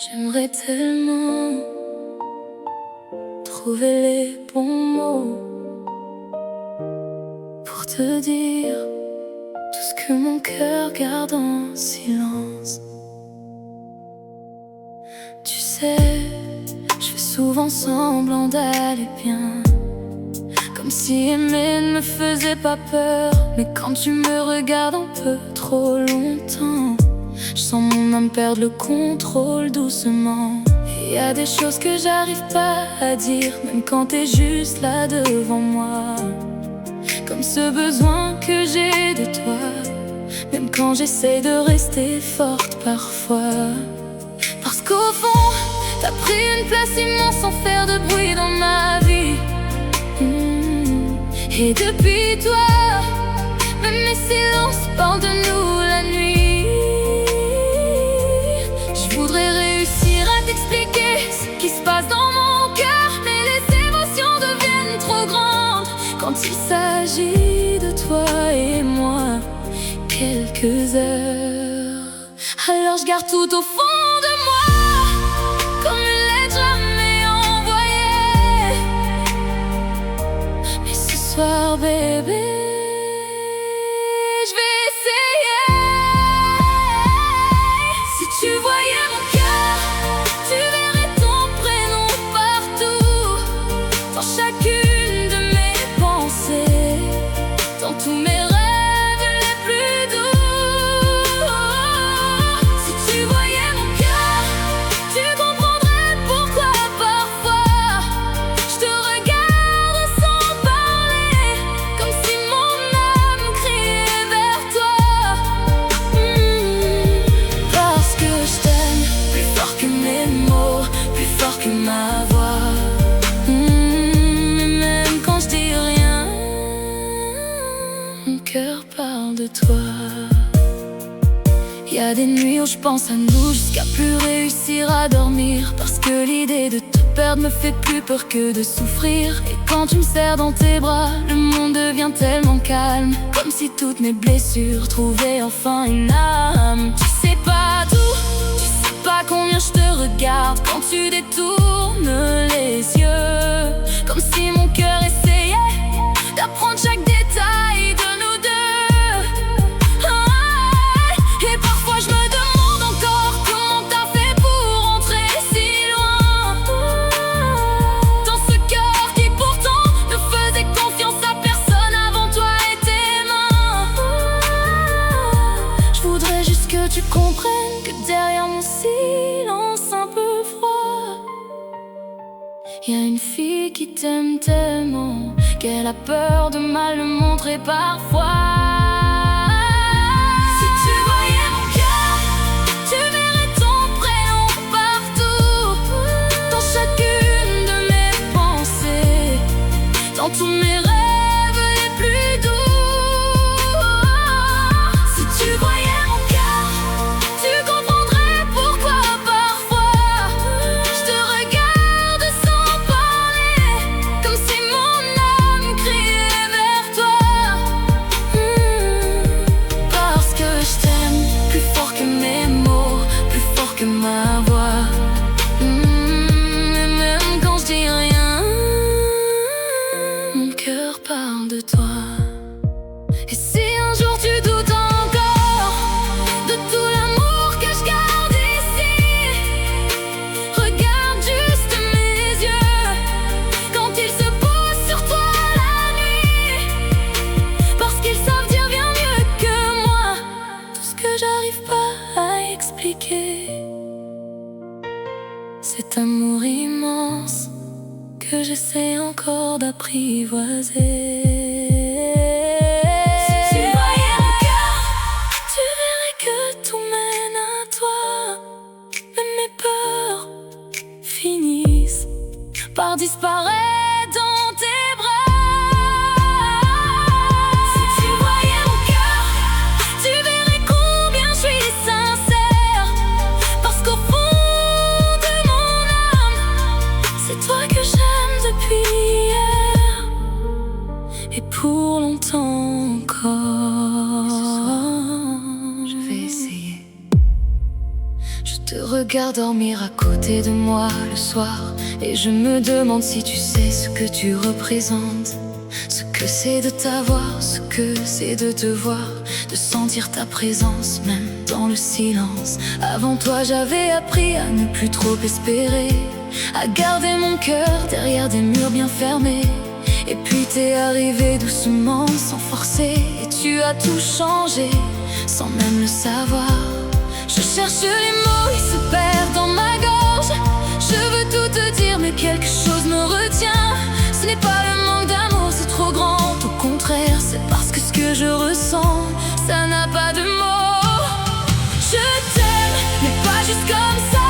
J'aimerais tellement trouver les bons mots pour te dire tout ce que mon cœur garde en silence. Tu sais, je fais souvent semblant d'aller bien, comme si aimer ne me faisait pas peur. Mais quand tu me regardes un peu trop longtemps, je sens mon âme perdre le contrôle doucement. Il y a des choses que j'arrive pas à dire, même quand t'es juste là devant moi. Comme ce besoin que j'ai de toi, même quand j'essaie de rester forte parfois. Parce qu'au fond, t'as pris une place immense sans faire de bruit dans ma vie. Et depuis toi, même mes silences parlent de nous la nuit. Je voudrais réussir à t'expliquer ce qui se passe dans mon cœur, mais les émotions deviennent trop grandes quand il s'agit de toi et moi. Quelques heures, alors je garde tout au fond de moi, comme une lettre jamais envoyée. Mais ce soir, bébé, je vais essayer. Si tu voyais mon cœur, tu verrais ton prénom partout, dans chacune de mes pensées, dans tous mes rêves. Ma voix, même quand je dis rien, mon cœur parle de toi. Y a des nuits où je pense à nous jusqu'à plus réussir à dormir, parce que l'idée de te perdre me fait plus peur que de souffrir. Et quand tu me serres dans tes bras, le monde devient tellement calme, comme si toutes mes blessures trouvaient enfin une âme. Tu sais pas tout, tu sais pas combien je te regarde quand tu détournes les yeux, comme si mon cœur essayait d'apprendre chaque détail de nous deux. Et parfois je me demande encore comment t'as fait pour entrer si loin dans ce cœur qui pourtant ne faisait confiance à personne avant toi et tes mains. Je voudrais juste que tu comprennes que derrière mon silence un peu froid, y a une fille qui t'aime tellement qu'elle a peur de mal le montrer parfois. Si tu voyais mon cœur, tu verrais ton prénom partout, dans chacune de mes pensées, dans tous mes rêves les plus doux. Si tu voyais mon cœur, tu comprendrais pourquoi parfois je te regarde sans parler, comme si mon âme criait vers toi. Parce que je t'aime plus fort que mes mots, plus fort que ma voix. Et même quand je dis rien, mon cœur parle de toi. Et si un jour tu doutes encore de tout l'amour que je garde ici, regarde juste mes yeux quand ils se posent sur toi la nuit, parce qu'ils savent dire bien mieux que moi tout ce que j'arrive pas à expliquer. Cet amour immense que j'essaie encore d'apprivoiser. Si tu voyais mon cœur, tu verrais que tout mène à toi. Même mes peurs finissent par disparaître dans tes bras. Si tu voyais mon cœur, tu verrais combien je suis sincère, parce qu'au fond de mon âme, c'est toi que j'aime depuis hier, et pour longtemps encore. Je vais essayer. Je te regarde dormir à côté de moi le soir, et je me demande si tu sais ce que tu représentes. Ce que c'est de t'avoir, ce que c'est de te voir, de sentir ta présence même dans le silence. Avant toi j'avais appris à ne plus trop espérer, à garder mon cœur derrière des murs bien fermés. Et puis t'es arrivé doucement sans forcer, et tu as tout changé sans même le savoir. Je cherche les mots, ils se perdent dans ma gorge. Je veux tout te dire mais quelque chose me retient. Ce n'est pas le manque d'amour, c'est trop grand. Au contraire, c'est parce que ce que je ressens, ça n'a pas de mots. Je t'aime, mais pas juste comme ça,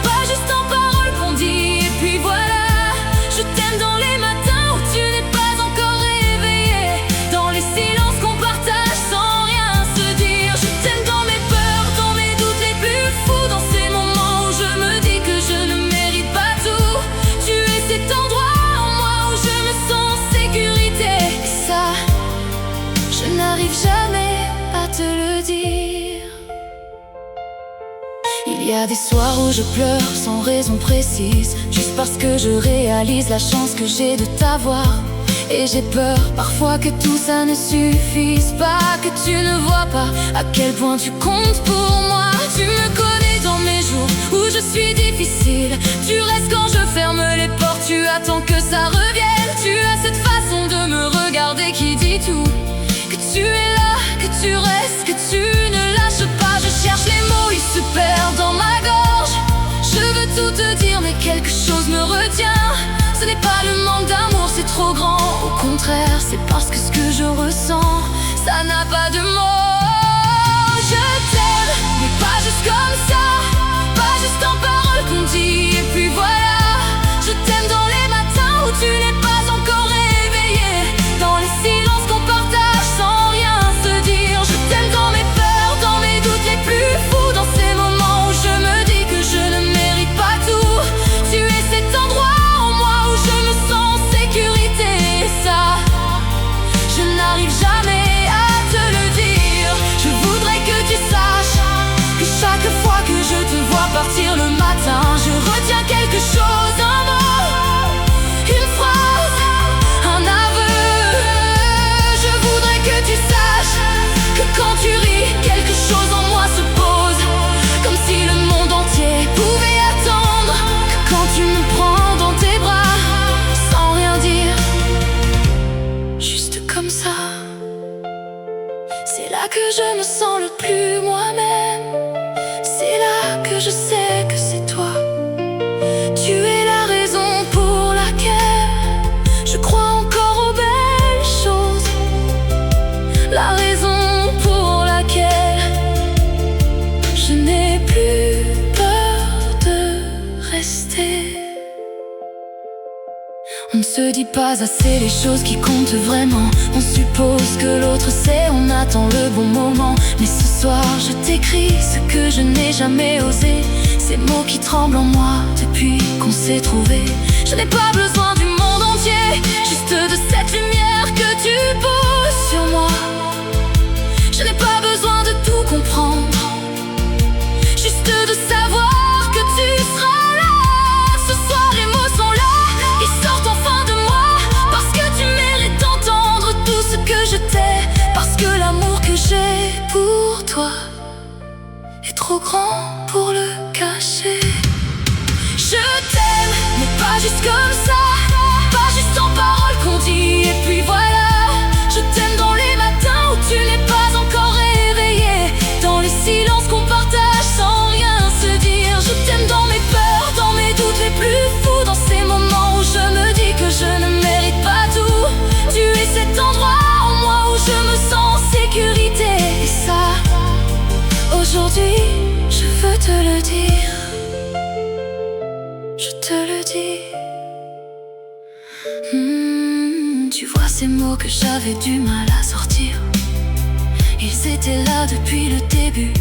pas juste en paroles qu'on dit et puis voilà. Je t'aime dans les matins où tu n'es pas encore réveillé, dans les silences qu'on partage sans rien se dire. Je t'aime dans mes peurs, dans mes doutes les plus fous, dans ces moments où je me dis que je ne mérite pas tout. Tu es cet endroit en moi où je me sens en sécurité, et ça, je n'arrive jamais à te le dire. Il y a des soirs où je pleure sans raison précise, juste parce que je réalise la chance que j'ai de t'avoir. Et j'ai peur parfois que tout ça ne suffise pas, que tu ne vois pas à quel point tu comptes pour moi. Tu me connais dans mes jours où je suis difficile, tu restes quand je ferme les portes, tu attends que ça revienne. Tu as cette façon de me regarder qui dit tout, que tu es là, que tu restes, que tu ne lâches pas. Je cherche les mots, ils se perdent dans ma gorge. Je veux tout te dire mais quelque chose me retient. Ce n'est pas le manque d'amour, c'est trop grand. Au contraire, c'est parce que ce que je ressens, ça n'a pas de mots. Je t'aime, mais pas juste comme ça, pas juste en paroles qu'on dit et puis voilà. Je t'aime dans les matins où tu n'es pas encore réveillé, dans les silences qu'on partage sans rien se dire. Je t'aime dans mes peurs, dans mes doutes les plus fous, dans ces moments où je me dis que je ne mérite pas tout. Tu es cet endroit en moi où je me sens en sécurité, et ça, je n'arrive jamais à te le dire. Je voudrais que tu saches que chaque fois que je te vois partir le matin, je retiens quelque chose, un mot, une phrase, un aveu. Je voudrais que tu saches que quand tu ris, quelque chose en moi se pose, comme si le monde entier pouvait attendre. Que quand tu me prends dans tes bras, sans rien dire, juste comme ça, c'est là que je me sens le plus moi-même. C'est là que je sais que c'est toi. Tu es la raison pour laquelle je crois encore aux belles choses, la raison pour laquelle je n'ai plus peur de rester. On ne se dit pas assez les choses qui comptent vraiment. On suppose que l'autre sait, on attend le bon moment. Mais ce soir je t'écris ce que je n'ai jamais osé, ces mots qui tremblent en moi depuis qu'on s'est trouvé. Je n'ai pas besoin du monde entier, juste de cette lumière que tu poses sur moi. Je n'ai pas besoin de tout comprendre, juste de savoir que tu seras là. Ce soir les mots sont là, ils sortent enfin de moi, parce que tu mérites d'entendre tout ce que je t'ai, parce que l'amour que j'ai pour toi est trop grand pour le cacher. Je t'aime, mais pas juste comme ça, pas juste en paroles qu'on dit et puis voilà. Je t'aime dans les matins où tu n'es pas encore réveillé, dans les silences qu'on partage sans rien se dire. Je t'aime dans mes peurs, dans mes doutes les plus fous, dans ces moments où je me dis que je ne mérite pas tout. Tu es cet endroit en moi où je me sens en sécurité, et ça, aujourd'hui, je veux te le dire. Je te le dis. Tu vois ces mots que j'avais du mal à sortir, ils étaient là depuis le début,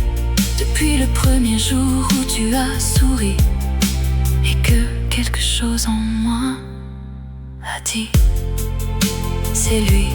depuis le premier jour où tu as souri, et que quelque chose en moi a dit, c'est lui.